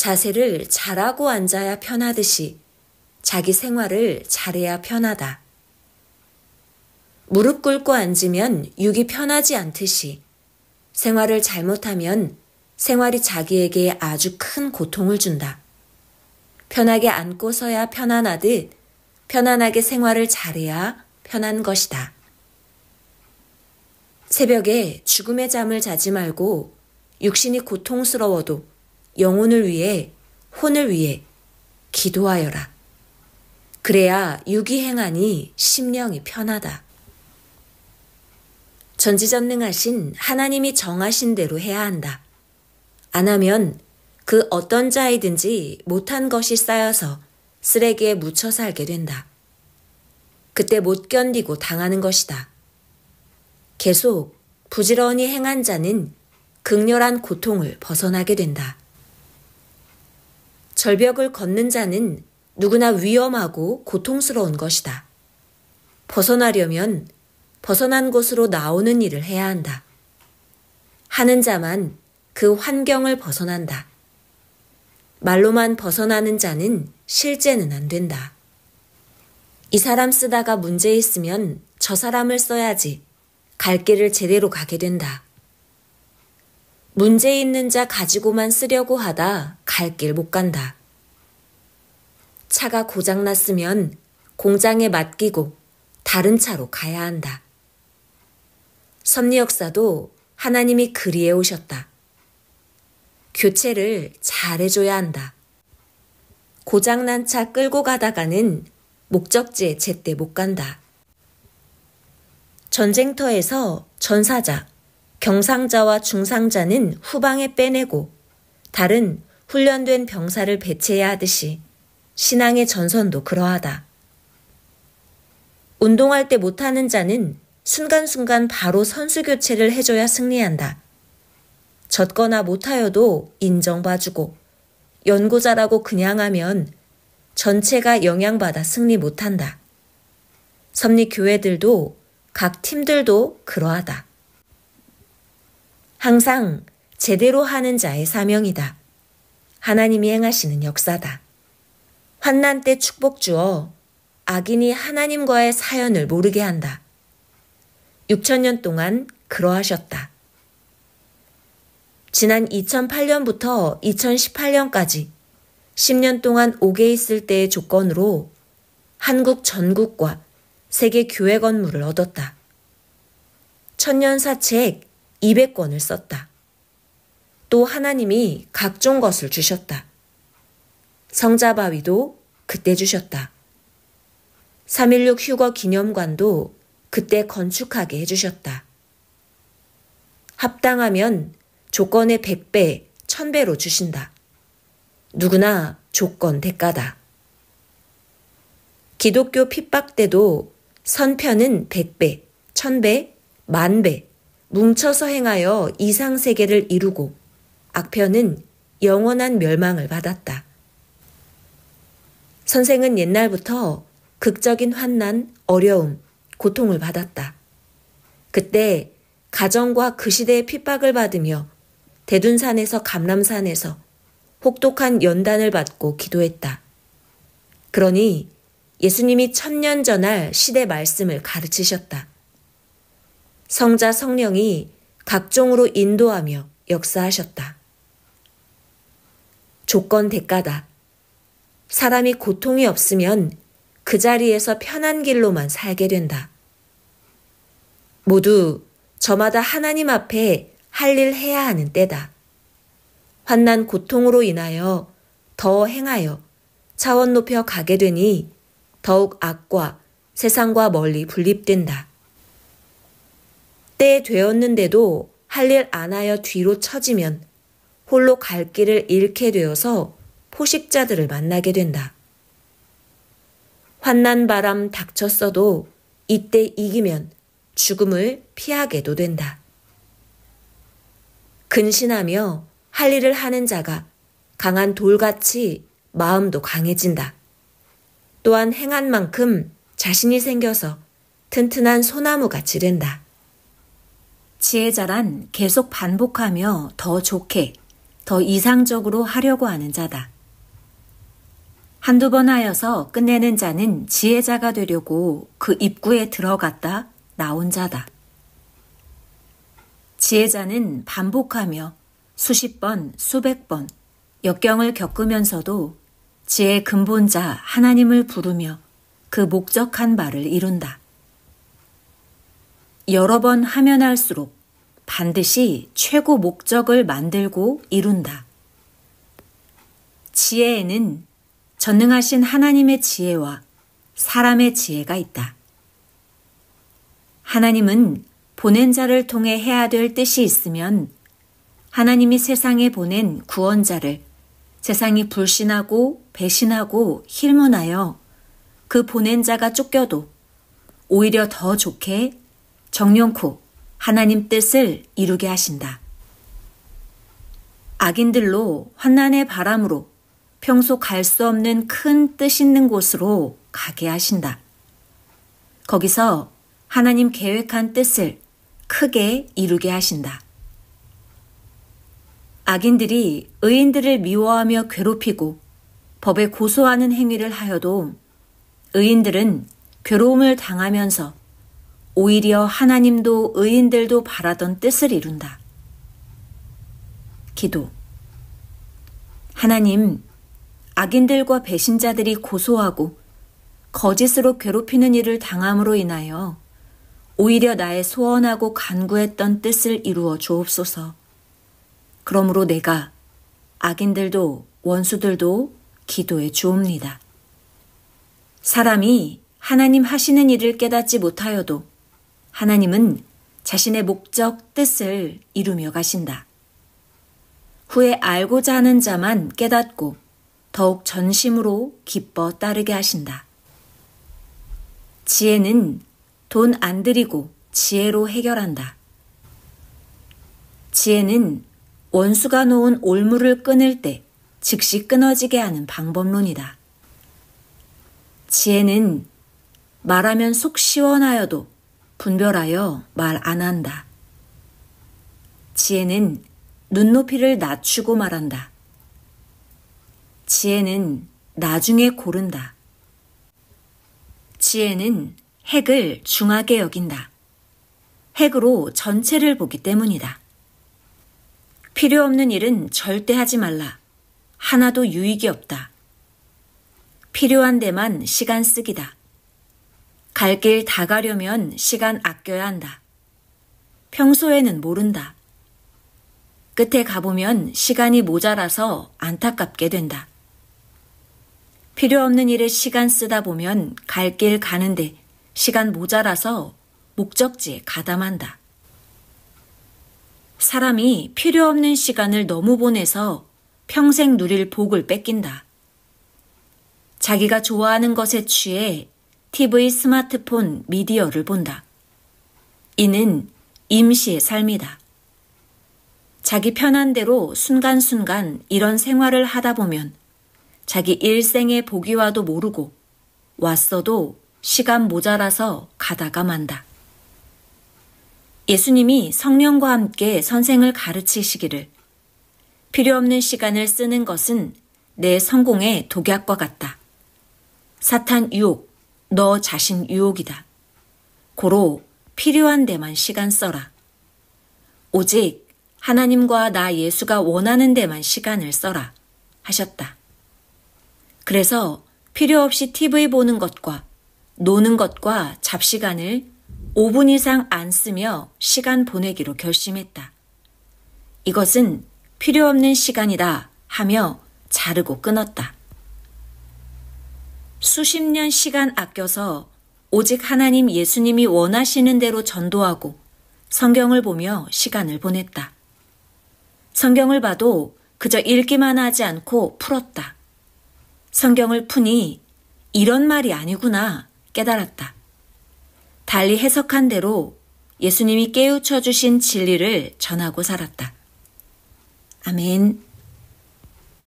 자세를 잘하고 앉아야 편하듯이 자기 생활을 잘해야 편하다. 무릎 꿇고 앉으면 육이 편하지 않듯이 생활을 잘못하면 생활이 자기에게 아주 큰 고통을 준다. 편하게 앉고서야 편안하듯 편안하게 생활을 잘해야 편한 것이다. 새벽에 죽음의 잠을 자지 말고 육신이 고통스러워도 영혼을 위해, 혼을 위해 기도하여라. 그래야 육이 행하니 심령이 편하다. 전지전능하신 하나님이 정하신 대로 해야 한다. 안 하면 그 어떤 자이든지 못한 것이 쌓여서 쓰레기에 묻혀 살게 된다. 그때 못 견디고 당하는 것이다. 계속 부지런히 행한 자는 극렬한 고통을 벗어나게 된다. 절벽을 걷는 자는 누구나 위험하고 고통스러운 것이다. 벗어나려면 벗어난 곳으로 나오는 일을 해야 한다. 하는 자만 그 환경을 벗어난다. 말로만 벗어나는 자는 실제는 안 된다. 이 사람 쓰다가 문제 있으면 저 사람을 써야지 갈 길을 제대로 가게 된다. 문제 있는 자 가지고만 쓰려고 하다 갈 길 못 간다. 차가 고장났으면 공장에 맡기고 다른 차로 가야 한다. 섭리 역사도 하나님이 그리해 오셨다. 교체를 잘해줘야 한다. 고장난 차 끌고 가다가는 목적지에 제때 못 간다. 전쟁터에서 전사자, 경상자와 중상자는 후방에 빼내고 다른 훈련된 병사를 배치해야 하듯이 신앙의 전선도 그러하다. 운동할 때 못하는 자는 순간순간 바로 선수 교체를 해줘야 승리한다. 졌거나 못하여도 인정봐주고 연고자라고 그냥 하면 전체가 영향받아 승리 못한다. 섭리 교회들도 각 팀들도 그러하다. 항상 제대로 하는 자의 사명이다. 하나님이 행하시는 역사다. 환난 때 축복 주어 악인이 하나님과의 사연을 모르게 한다. 6,000년 동안 그러하셨다. 지난 2008년부터 2018년까지 10년 동안 옥에 있을 때의 조건으로 한국 전국과 세계 교회 건물을 얻었다. 천년사책 200권을 썼다. 또 하나님이 각종 것을 주셨다. 성자바위도 그때 주셨다. 3.16 휴거 기념관도 그때 건축하게 해주셨다. 합당하면 조건의 100배, 1000배로 주신다. 누구나 조건 대가다. 기독교 핍박 때도 선편은 100배, 1000배, 10,000배 뭉쳐서 행하여 이상세계를 이루고 악편은 영원한 멸망을 받았다. 선생은 옛날부터 극적인 환난, 어려움, 고통을 받았다. 그때 가정과 그 시대의 핍박을 받으며 대둔산에서 감람산에서 혹독한 연단을 받고 기도했다. 그러니 예수님이 1000년 전할 시대 말씀을 가르치셨다. 성자 성령이 각종으로 인도하며 역사하셨다. 조건 대가다. 사람이 고통이 없으면 그 자리에서 편한 길로만 살게 된다. 모두 저마다 하나님 앞에 할 일 해야 하는 때다. 환난 고통으로 인하여 더 행하여 차원 높여 가게 되니 더욱 악과 세상과 멀리 분립된다. 때 되었는데도 할 일 안 하여 뒤로 처지면 홀로 갈 길을 잃게 되어서 포식자들을 만나게 된다. 환난 바람 닥쳤어도 이때 이기면 죽음을 피하게도 된다. 근신하며 할 일을 하는 자가 강한 돌같이 마음도 강해진다. 또한 행한 만큼 자신이 생겨서 튼튼한 소나무같이 된다. 지혜자란 계속 반복하며 더 좋게, 더 이상적으로 하려고 하는 자다. 한두 번 하여서 끝내는 자는 지혜자가 되려고 그 입구에 들어갔다 나온 자다. 지혜자는 반복하며 수십 번, 수백 번 역경을 겪으면서도 지혜의 근본자 하나님을 부르며 그 목적한 바를 이룬다. 여러 번 하면 할수록 반드시 최고 목적을 만들고 이룬다. 지혜에는 전능하신 하나님의 지혜와 사람의 지혜가 있다. 하나님은 보낸 자를 통해 해야 될 뜻이 있으면 하나님이 세상에 보낸 구원자를 세상이 불신하고 배신하고 힐문하여 그 보낸 자가 쫓겨도 오히려 더 좋게 정령코 하나님 뜻을 이루게 하신다. 악인들로 환난의 바람으로 평소 갈 수 없는 큰 뜻 있는 곳으로 가게 하신다. 거기서 하나님 계획한 뜻을 크게 이루게 하신다. 악인들이 의인들을 미워하며 괴롭히고 법에 고소하는 행위를 하여도 의인들은 괴로움을 당하면서 오히려 하나님도 의인들도 바라던 뜻을 이룬다. 기도. 하나님, 악인들과 배신자들이 고소하고 거짓으로 괴롭히는 일을 당함으로 인하여 오히려 나의 소원하고 간구했던 뜻을 이루어 주옵소서. 그러므로 내가 악인들도 원수들도 기도해 주옵니다. 사람이 하나님 하시는 일을 깨닫지 못하여도 하나님은 자신의 목적, 뜻을 이루며 가신다. 후에 알고자 하는 자만 깨닫고 더욱 전심으로 기뻐 따르게 하신다. 지혜는 돈 안 들이고 지혜로 해결한다. 지혜는 원수가 놓은 올무를 끊을 때 즉시 끊어지게 하는 방법론이다. 지혜는 말하면 속 시원하여도 분별하여 말 안 한다. 지혜는 눈높이를 낮추고 말한다. 지혜는 나중에 고른다. 지혜는 핵을 중하게 여긴다. 핵으로 전체를 보기 때문이다. 필요 없는 일은 절대 하지 말라. 하나도 유익이 없다. 필요한 데만 시간 쓰기다. 갈 길 다 가려면 시간 아껴야 한다. 평소에는 모른다. 끝에 가보면 시간이 모자라서 안타깝게 된다. 필요 없는 일에 시간 쓰다 보면 갈 길 가는데 시간 모자라서 목적지에 가담한다. 사람이 필요 없는 시간을 너무 보내서 평생 누릴 복을 뺏긴다. 자기가 좋아하는 것에 취해 TV, 스마트폰, 미디어를 본다. 이는 임시의 삶이다. 자기 편한 대로 순간순간 이런 생활을 하다 보면 자기 일생의 보기와도 모르고 왔어도 시간 모자라서 가다가 만다. 예수님이 성령과 함께 선생을 가르치시기를 필요 없는 시간을 쓰는 것은 내 성공의 독약과 같다. 사탄 유혹, 너 자신 유혹이다. 고로 필요한 데만 시간 써라. 오직 하나님과 나 예수가 원하는 데만 시간을 써라 하셨다. 그래서 필요 없이 TV 보는 것과 노는 것과 잡시간을 5분 이상 안 쓰며 시간 보내기로 결심했다. 이것은 필요 없는 시간이다 하며 자르고 끊었다. 수십 년 시간 아껴서 오직 하나님 예수님이 원하시는 대로 전도하고 성경을 보며 시간을 보냈다. 성경을 봐도 그저 읽기만 하지 않고 풀었다. 성경을 푸니 이런 말이 아니구나 깨달았다. 달리 해석한 대로 예수님이 깨우쳐 주신 진리를 전하고 살았다. 아멘.